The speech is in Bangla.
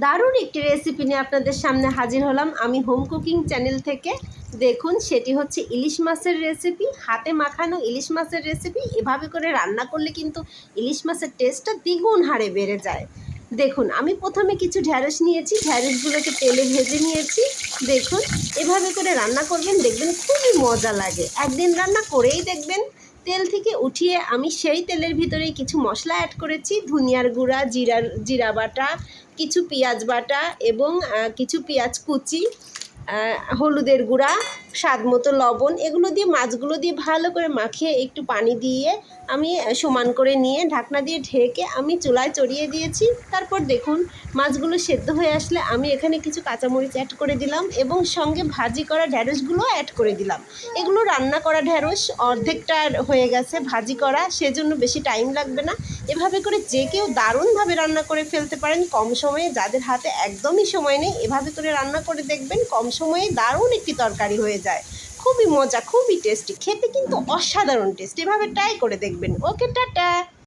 দারুণ একটি রেসিপি নিয়ে আপনাদের সামনে হাজির হলাম আমি হোম কুকিং চ্যানেল থেকে। দেখুন, সেটি হচ্ছে ইলিশ মাছের রেসিপি, হাতে মাখানো ইলিশ মাছের রেসিপি। এভাবে করে রান্না করলে কিন্তু ইলিশ মাছের টেস্টটা দ্বিগুণ হারে বেড়ে যায়। দেখুন, আমি প্রথমে কিছু ঢ্যাঁড়স নিয়েছি, ঢ্যাঁড়সগুলোকে তেলে ভেজে নিয়েছি। দেখুন, এভাবে করে রান্না করবেন, দেখবেন খুবই মজা লাগে। একদিন রান্না করেই দেখবেন। তেল থেকে উঠিয়ে আমি সেই তেলের ভিতরেই কিছু মশলা অ্যাড করেছি, ধনিয়ার গুঁড়া, জিরা বাটা, কিছু পেঁয়াজ বাটা এবং কিছু পেঁয়াজ কুচি, হলুদের গুঁড়া, স্বাদ মতো লবণ, এগুলো দিয়ে মাছগুলো দিয়ে ভালো করে মাখিয়ে একটু পানি দিয়ে আমি সমান করে নিয়ে ঢাকনা দিয়ে ঢেকে আমি চুলায় চড়িয়ে দিয়েছি। তারপর দেখুন, মাছগুলো সেদ্ধ হয়ে আসলে আমি এখানে কিছু কাঁচামরিচ অ্যাড করে দিলাম এবং সঙ্গে ভাজি করা ঢ্যাঁড়সগুলো অ্যাড করে দিলাম। এগুলো রান্না করা ঢ্যাঁড়স অর্ধেকটা হয়ে গেছে ভাজি করা, সেজন্য বেশি টাইম লাগবে না। এভাবে করে যে কেউ দারুণভাবে রান্না করে ফেলতে পারেন কম সময়ে। যাদের হাতে একদমই সময় নেই, এভাবে করে রান্না করে দেখবেন, কম সময়ে দারুণ একটি তরকারি হয়ে যায়। খুবই মজা, খুবই টেস্টি, খেতে কিন্তু অসাধারণ টেস্ট। এভাবে ট্রাই করে দেখবেন। ওকে, টাটা।